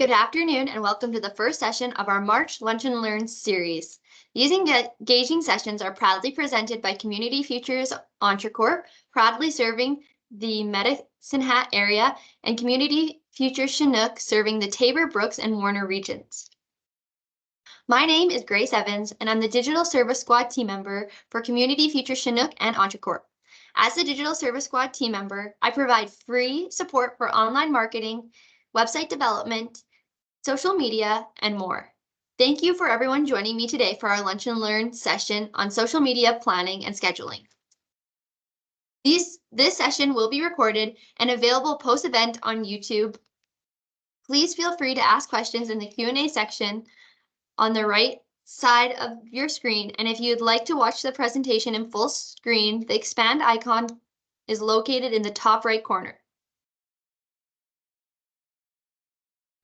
Good afternoon and welcome to the first session of our March Lunch and Learn series. These engaging sessions are proudly presented by Community Futures Entrecorp, proudly serving the Medicine Hat area, and Community Futures Chinook, serving the Tabor, Brooks, and Warner regions. My name is Grace Evans, and I'm the Digital Service Squad team member for Community Futures Chinook and Entrecorp. As the Digital Service Squad team member, I provide free support for online marketing, website development, social media, and more. Thank you for everyone joining me today for our Lunch and Learn session on social media planning and scheduling. This session will be recorded and available post-event on YouTube. Please feel free to ask questions in the Q&A section on the right side of your screen. And if you'd like to watch the presentation in full screen, the expand icon is located in the top right corner.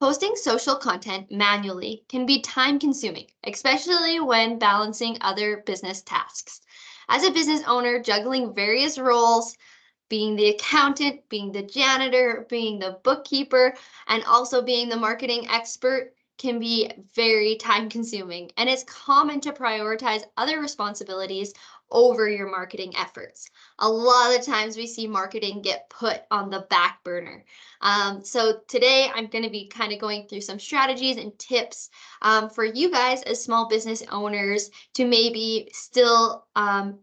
Posting social content manually can be time-consuming, especially when balancing other business tasks. As a business owner, juggling various roles, being the accountant, being the janitor, being the bookkeeper, and also being the marketing expert can be very time-consuming, and it's common to prioritize other responsibilities over your marketing efforts. A lot of the times we see marketing get put on the back burner. So today I'm going to be kind of going through some strategies and tips for you guys as small business owners to maybe still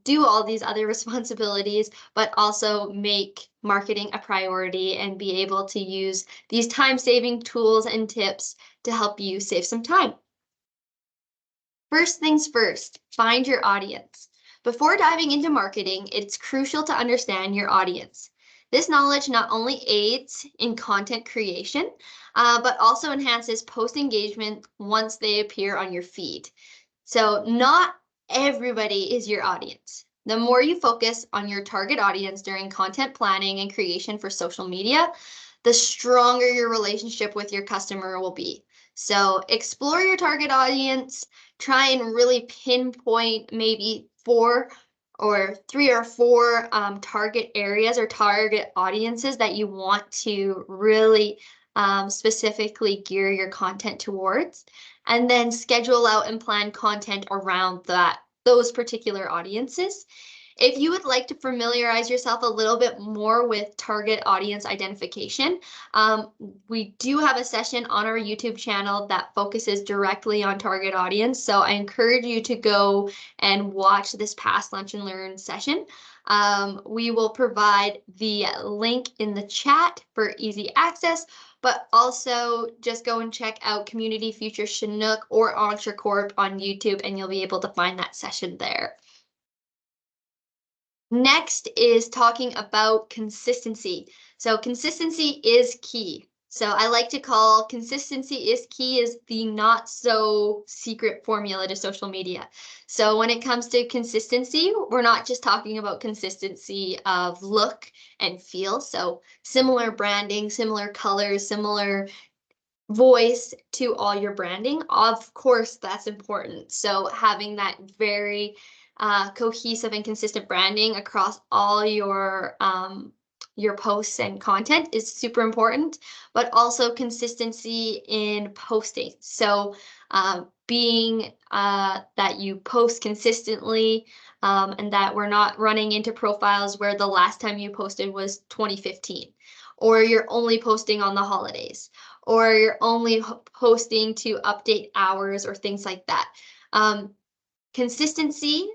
do all these other responsibilities, but also make marketing a priority and be able to use these time-saving tools and tips to help you save some time. First things first, find your audience. Before diving into marketing, it's crucial to understand your audience. This knowledge not only aids in content creation, but also enhances post engagement once they appear on your feed. So not everybody is your audience. The more you focus on your target audience during content planning and creation for social media, the stronger your relationship with your customer will be. So explore your target audience, try and really pinpoint maybe 3 or 4 target areas or target audiences that you want to really specifically gear your content towards, and then schedule out and plan content around those particular audiences. If you would like to familiarize yourself a little bit more with target audience identification, we do have a session on our YouTube channel that focuses directly on target audience. So I encourage you to go and watch this past Lunch and Learn session. We will provide the link in the chat for easy access, but also just go and check out Community Futures Chinook or Entrecorp on YouTube, and you'll be able to find that session there. Next is talking about consistency. So consistency is key. So I like to call consistency is key is the not so secret formula to social media. So when it comes to consistency, we're not just talking about consistency of look and feel. So similar branding, similar colors, similar voice to all your branding. Of course, that's important. So having that very cohesive and consistent branding across all your posts and content is super important, but also consistency in posting. So being that you post consistently and that we're not running into profiles where the last time you posted was 2015, or you're only posting on the holidays, or you're only posting to update hours or things like that. Consistency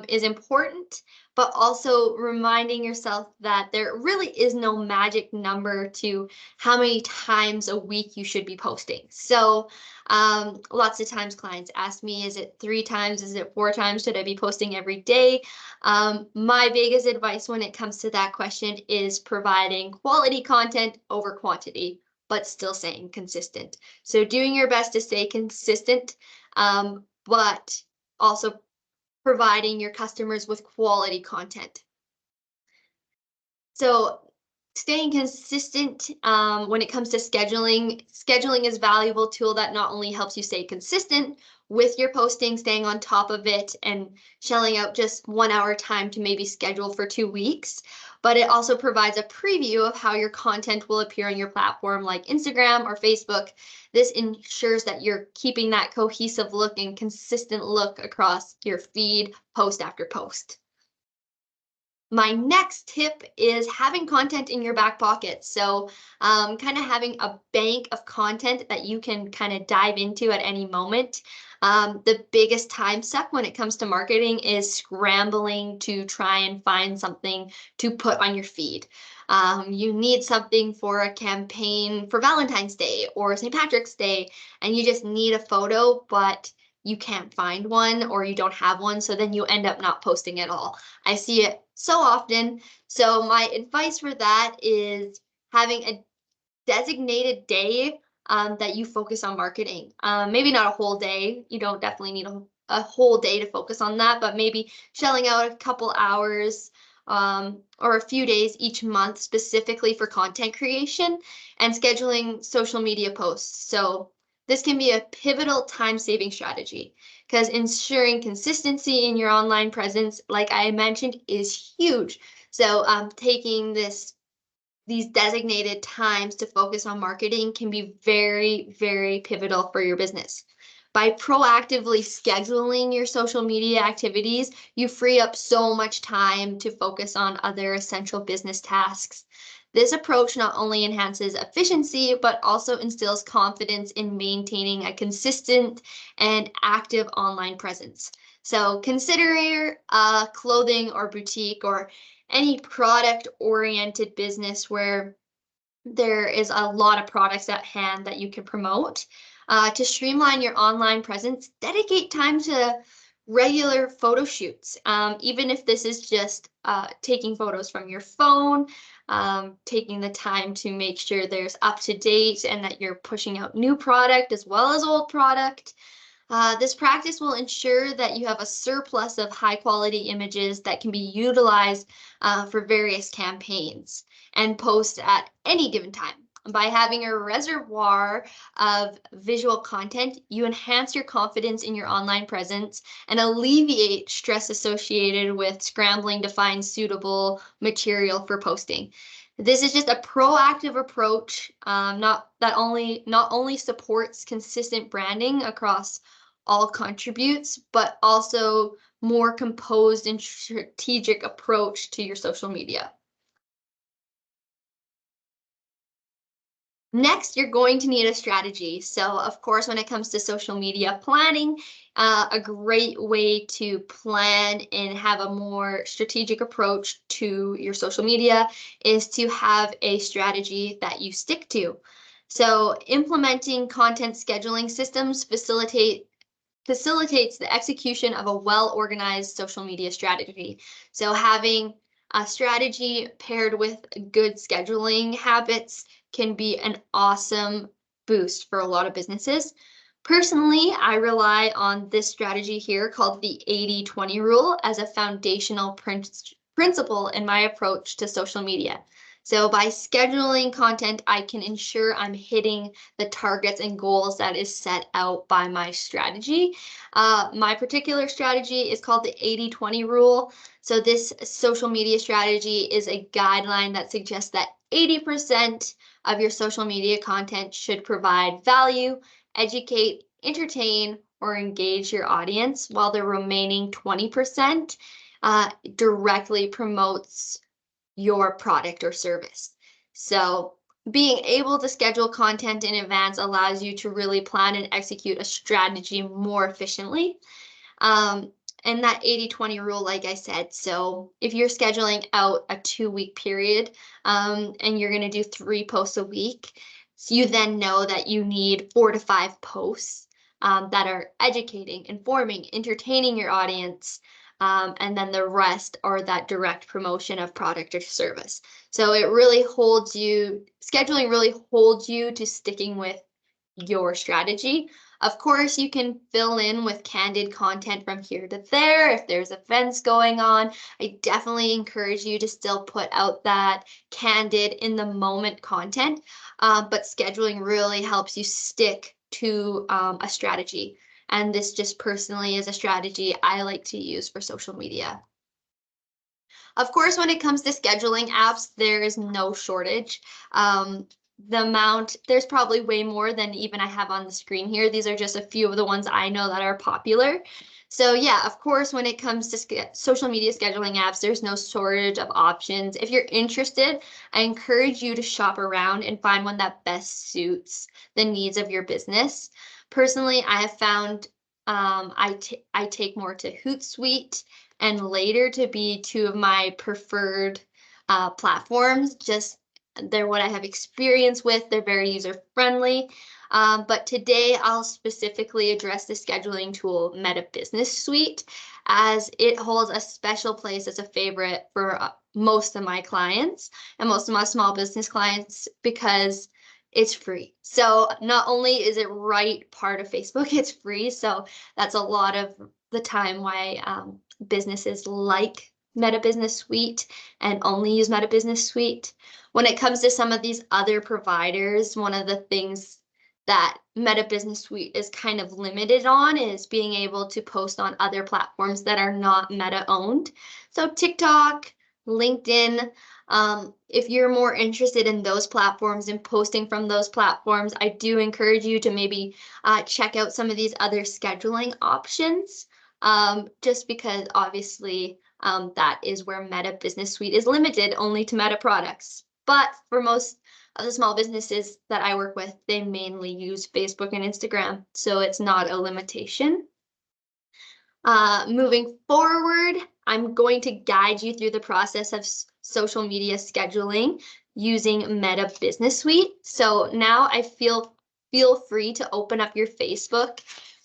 is important, but also reminding yourself that there really is no magic number to how many times a week you should be posting. So lots of times clients ask me, is it 3 times? Is it 4 times? Should I be posting every day? My biggest advice when it comes to that question is providing quality content over quantity, but still staying consistent. So doing your best to stay consistent, but also providing your customers with quality content. So staying consistent when it comes to scheduling is a valuable tool that not only helps you stay consistent with your posting, staying on top of it and shelling out just 1 hour time to maybe schedule for 2 weeks, but it also provides a preview of how your content will appear on your platform like Instagram or Facebook. This ensures that you're keeping that cohesive look and consistent look across your feed post after post. My next tip is having content in your back pocket. So kind of having a bank of content that you can kind of dive into at any moment. The biggest time suck when it comes to marketing is scrambling to try and find something to put on your feed. You need something for a campaign for Valentine's Day or St. Patrick's Day, and you just need a photo, but you can't find one or you don't have one. So then you end up not posting at all. I see it so often. So my advice for that is having a designated day that you focus on marketing. Maybe not a whole day. You don't definitely need a whole day to focus on that, but maybe shelling out a couple hours or a few days each month specifically for content creation and scheduling social media posts. So this can be a pivotal time-saving strategy because ensuring consistency in your online presence, like I mentioned, is huge. So taking these designated times to focus on marketing can be very, very pivotal for your business. By proactively scheduling your social media activities, you free up so much time to focus on other essential business tasks. This approach not only enhances efficiency, but also instills confidence in maintaining a consistent and active online presence. So consider a clothing or boutique or any product-oriented business where there is a lot of products at hand that you can promote. To streamline your online presence, dedicate time to regular photo shoots, even if this is just taking photos from your phone, taking the time to make sure there's up to date and that you're pushing out new product as well as old product. This practice will ensure that you have a surplus of high quality images that can be utilized for various campaigns and post at any given time. By having a reservoir of visual content, you enhance your confidence in your online presence and alleviate stress associated with scrambling to find suitable material for posting. This is just a proactive approach, not only supports consistent branding across all contributes, but also more composed and strategic approach to your social media. Next, you're going to need a strategy. So, of course, when it comes to social media planning, a great way to plan and have a more strategic approach to your social media is to have a strategy that you stick to. So, implementing content scheduling systems facilitates the execution of a well-organized social media strategy. So having a strategy paired with good scheduling habits can be an awesome boost for a lot of businesses. Personally, I rely on this strategy here called the 80-20 rule as a foundational principle in my approach to social media. So by scheduling content, I can ensure I'm hitting the targets and goals that is set out by my strategy. My particular strategy is called the 80-20 rule. So this social media strategy is a guideline that suggests that 80% of your social media content should provide value, educate, entertain, or engage your audience, while the remaining 20% directly promotes your product or service. So being able to schedule content in advance allows you to really plan and execute a strategy more efficiently. And that 80-20 rule, like I said, so if you're scheduling out a 2-week period and you're going to do 3 posts a week, so you then know that you need 4 to 5 posts that are educating, informing, entertaining your audience, and then the rest are that direct promotion of product or service. So it really holds you, scheduling really holds you to sticking with your strategy. Of course, you can fill in with candid content from here to there if there's events going on. I definitely encourage you to still put out that candid in the moment content, but scheduling really helps you stick to a strategy. And this just personally is a strategy I like to use for social media. Of course, when it comes to scheduling apps, there is no shortage. There's probably way more than even I have on the screen here. These are just a few of the ones I know that are popular. So yeah, of course, when it comes to social media scheduling apps, there's no shortage of options. If you're interested, I encourage you to shop around and find one that best suits the needs of your business. Personally, I have found I take more to Hootsuite and later to be two of my preferred platforms. Just they're what I have experience with. They're very user friendly. But today I'll specifically address the scheduling tool Meta Business Suite, as it holds a special place as a favorite for most of my clients and most of my small business clients because it's free. So not only is it right part of Facebook, it's free. So that's a lot of the time why businesses like Meta Business Suite and only use Meta Business Suite. When it comes to some of these other providers, one of the things that Meta Business Suite is kind of limited on is being able to post on other platforms that are not Meta owned. So TikTok, LinkedIn, if you're more interested in those platforms and posting from those platforms, I do encourage you to maybe check out some of these other scheduling options, just because obviously that is where Meta Business Suite is limited only to Meta products. But for most of the small businesses that I work with, they mainly use Facebook and Instagram, so it's not a limitation. Moving forward, I'm going to guide you through the process of social media scheduling using Meta Business Suite. So now feel free to open up your Facebook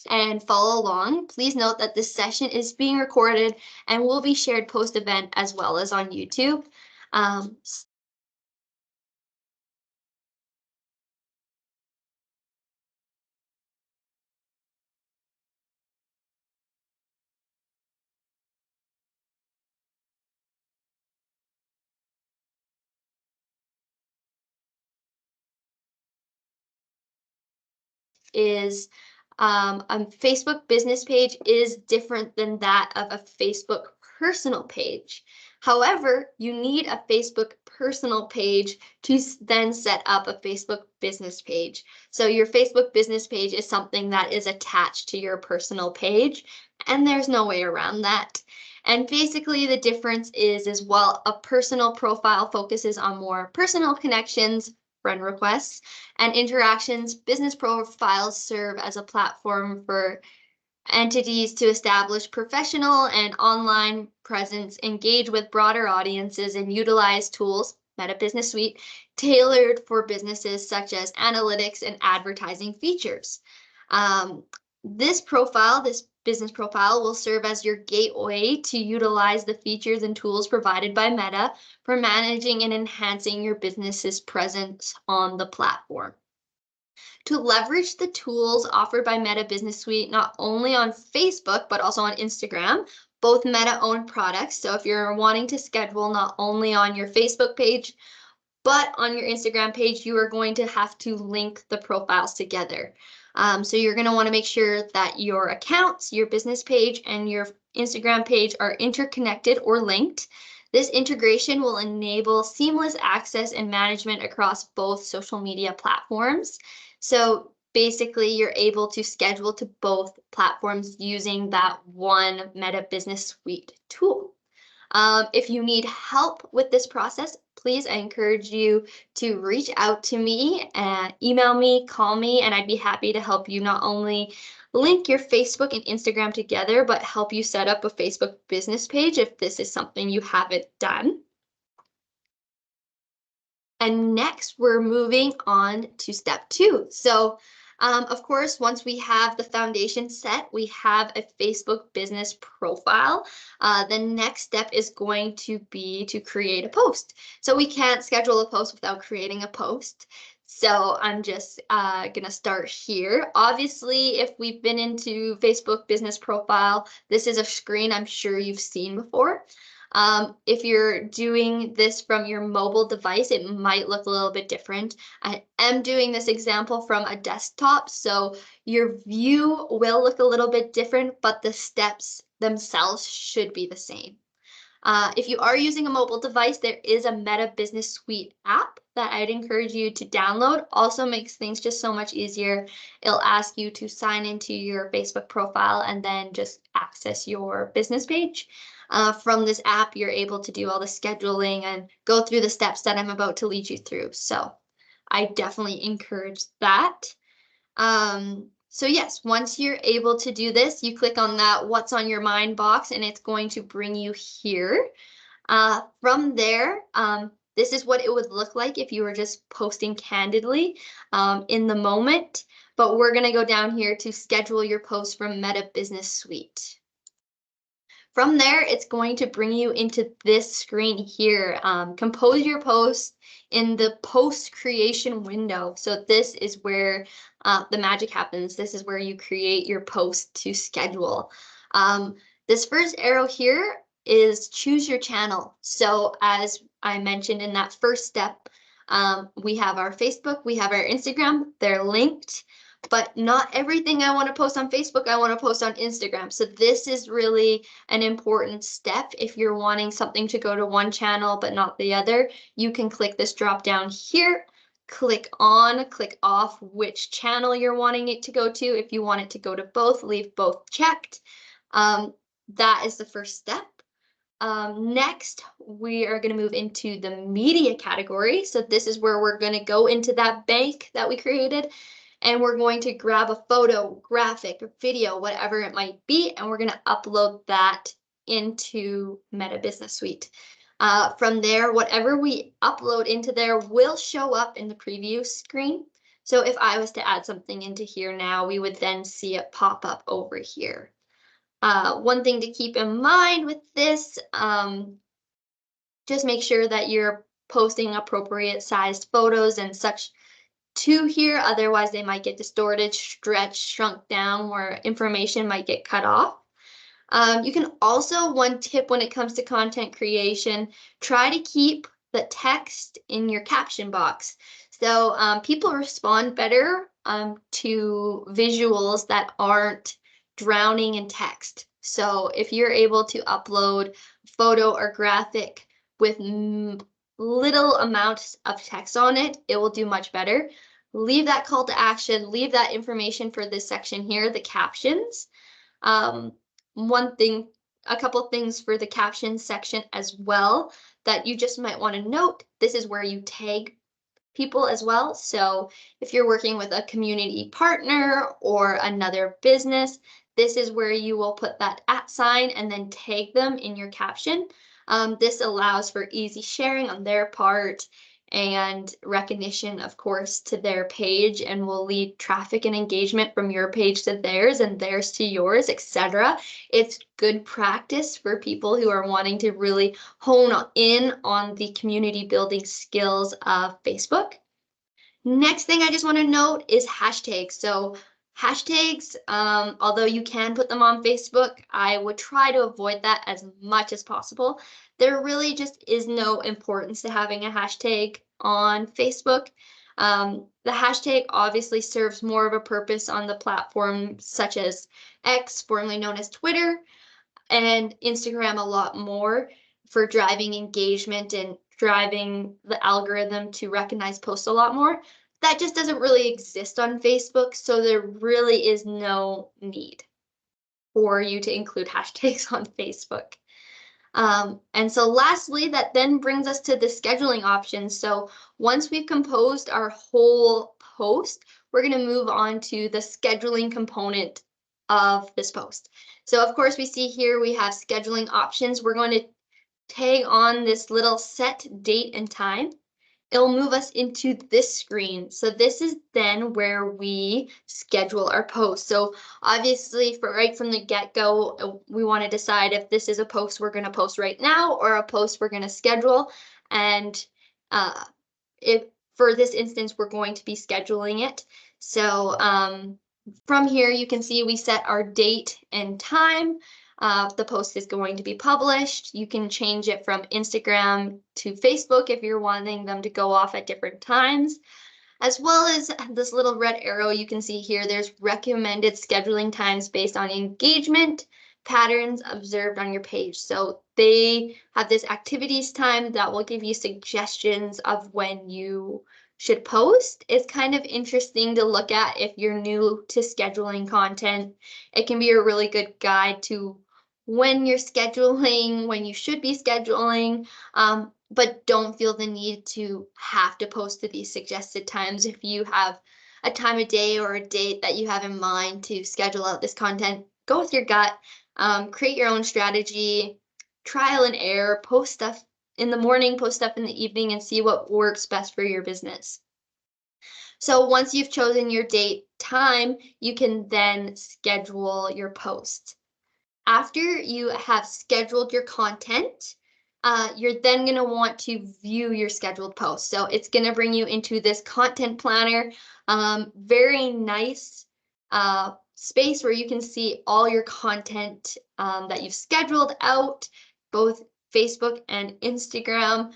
and follow along. Please note that this session is being recorded and will be shared post-event as well as on YouTube. Is a Facebook business page is different than that of a Facebook personal page. However, you need a Facebook personal page to then set up a Facebook business page. So your Facebook business page is something that is attached to your personal page, and there's no way around that. And basically the difference is while a personal profile focuses on more personal connections, friend requests, and interactions, business profiles serve as a platform for entities to establish professional and online presence, engage with broader audiences, and utilize tools, Meta Business Suite, tailored for businesses such as analytics and advertising features. This business profile will serve as your gateway to utilize the features and tools provided by Meta for managing and enhancing your business's presence on the platform. To leverage the tools offered by Meta Business Suite, not only on Facebook, but also on Instagram, both Meta owned products. So if you're wanting to schedule not only on your Facebook page, but on your Instagram page, you are going to have to link the profiles together. So you're going to want to make sure that your accounts, your business page, and your Instagram page are interconnected or linked. This integration will enable seamless access and management across both social media platforms. So basically, you're able to schedule to both platforms using that one Meta Business Suite tool. If you need help with this process, please, I encourage you to reach out to me, email me, call me, and I'd be happy to help you not only link your Facebook and Instagram together, but help you set up a Facebook business page if this is something you haven't done. And next, we're moving on to step 2. So of course, once we have the foundation set, we have a Facebook business profile. The next step is going to be to create a post. So we can't schedule a post without creating a post. So I'm just gonna start here. Obviously, if we've been into Facebook business profile, this is a screen I'm sure you've seen before. If you're doing this from your mobile device, it might look a little bit different. I am doing this example from a desktop, so your view will look a little bit different, but the steps themselves should be the same. If you are using a mobile device, there is a Meta Business Suite app that I'd encourage you to download. Also makes things just so much easier. It'll ask you to sign into your Facebook profile and then just access your business page. From this app, you're able to do all the scheduling and go through the steps that I'm about to lead you through. So I definitely encourage that. So yes, once you're able to do this, you click on that what's on your mind box and it's going to bring you here. From there, this is what it would look like if you were just posting candidly in the moment. But we're going to go down here to schedule your post from Meta Business Suite. From there, it's going to bring you into this screen here. Compose your post in the post creation window. So this is where the magic happens. This is where you create your post to schedule. This first arrow here is choose your channel. So as I mentioned in that first step, we have our Facebook, we have our Instagram, they're linked. But not everything I want to post on Facebook, I want to post on Instagram. So this is really an important step. If you're wanting something to go to one channel but not the other, you can click this drop down here, click on, click off which channel you're wanting it to go to. If you want it to go to both, leave both checked. That is the first step. Next, we are going to move into the media category. So this is where we're going to go into that bank that we created. And we're going to grab a photo, graphic, video, whatever it might be, and we're going to upload that into Meta Business Suite. From there, whatever we upload into there will show up in the preview screen. So if I was to add something into here now, we would then see it pop up over here. One thing to keep in mind with this, just make sure that you're posting appropriate sized photos and such to here, otherwise they might get distorted, stretched, shrunk down, where information might get cut off. You can also, one tip when it comes to content creation, try to keep the text in your caption box. So people respond better to visuals that aren't drowning in text. So if you're able to upload photo or graphic with little amounts of text on it, it will do much better. Leave that call to action, leave that information for this section here, the captions. A couple things for the captions section as well that you just might want to note. This is where you tag people as well. So if you're working with a community partner or another business, this is where you will put that @ sign and then tag them in your caption. This allows for easy sharing on their part and recognition, of course, to their page, and will lead traffic and engagement from your page to theirs and theirs to yours, etc. It's good practice for people who are wanting to really hone in on the community building skills of Facebook. Next thing I just want to note is hashtags. So hashtags, although you can put them on Facebook, I would try to avoid that as much as possible. There really just is no importance to having a hashtag on Facebook. The hashtag obviously serves more of a purpose on the platform such as X, formerly known as Twitter, and Instagram a lot more for driving engagement and driving the algorithm to recognize posts a lot more. That just doesn't really exist on Facebook, so there really is no need for you to include hashtags on Facebook. And so lastly, that then brings us to the scheduling options. So once we've composed our whole post, we're going to move on to the scheduling component of this post. So of course, we see here we have scheduling options. We're going to tag on this little set date and time. It'll move us into this screen. So this is then where we schedule our post. So obviously right from the get-go, we want to decide if this is a post we're going to post right now or a post we're going to schedule. And if for this instance, we're going to be scheduling it. So from here, you can see we set our date and time. The post is going to be published. You can change it from Instagram to Facebook if you're wanting them to go off at different times. As well as this little red arrow you can see here, there's recommended scheduling times based on engagement, patterns observed on your page. So they have this activities time that will give you suggestions of when you should post. It's kind of interesting to look at if you're new to scheduling content. It can be a really good guide to when you're scheduling, when you should be scheduling, but don't feel the need to have to post at these suggested times. If you have a time of day or a date that you have in mind to schedule out this content, go with your gut, create your own strategy, trial and error, post stuff in the morning, post stuff in the evening, and see what works best for your business. So once you've chosen your date, time, you can then schedule your post. After you have scheduled your content, you're then going to want to view your scheduled posts. So it's going to bring you into this content planner, very nice space where you can see all your content that you've scheduled out, both Facebook and Instagram.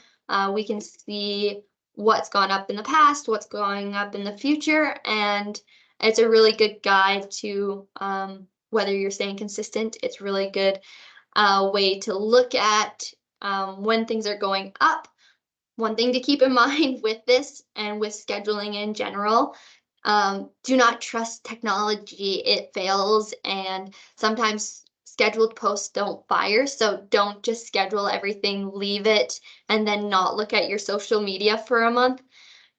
We can see what's gone up in the past, what's going up in the future, and it's a really good guide to whether you're staying consistent. It's really good way to look at when things are going up. One thing to keep in mind with this and with scheduling in general, do not trust technology. It fails, and sometimes scheduled posts don't fire. So don't just schedule everything, leave it, and then not look at your social media for a month.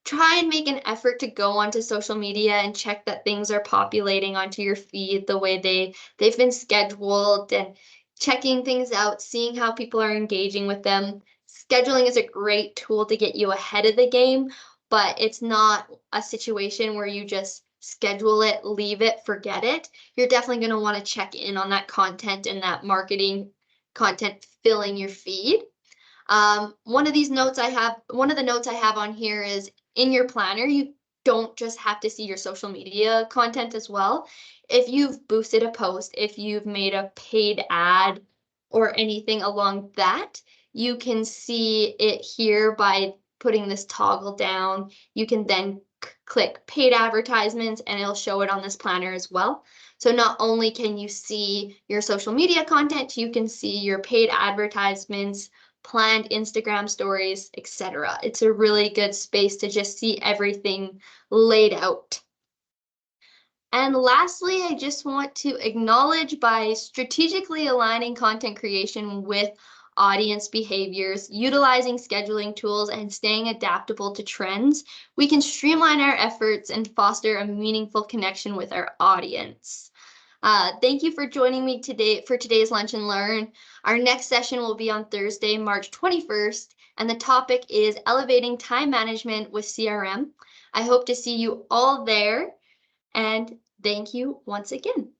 Try and make an effort to go onto social media and check that things are populating onto your feed the way they've been scheduled, and checking things out, seeing how people are engaging with them. Scheduling is a great tool to get you ahead of the game, but it's not a situation where you just schedule it, leave it, forget it. You're definitely going to want to check in on that content and that marketing content filling your feed. One of the notes I have on here is, in your planner, you don't just have to see your social media content as well. If you've boosted a post, if you've made a paid ad or anything along that, you can see it here by putting this toggle down. You can then click paid advertisements and it'll show it on this planner as well. So not only can you see your social media content, you can see your paid advertisements, planned Instagram stories, etc. It's a really good space to just see everything laid out. And lastly, I just want to acknowledge, by strategically aligning content creation with audience behaviors, utilizing scheduling tools, and staying adaptable to trends, we can streamline our efforts and foster a meaningful connection with our audience. Thank you for joining me today for today's Lunch and Learn. Our next session will be on Thursday, March 21st, and the topic is elevating time management with CRM. I hope to see you all there, and thank you once again.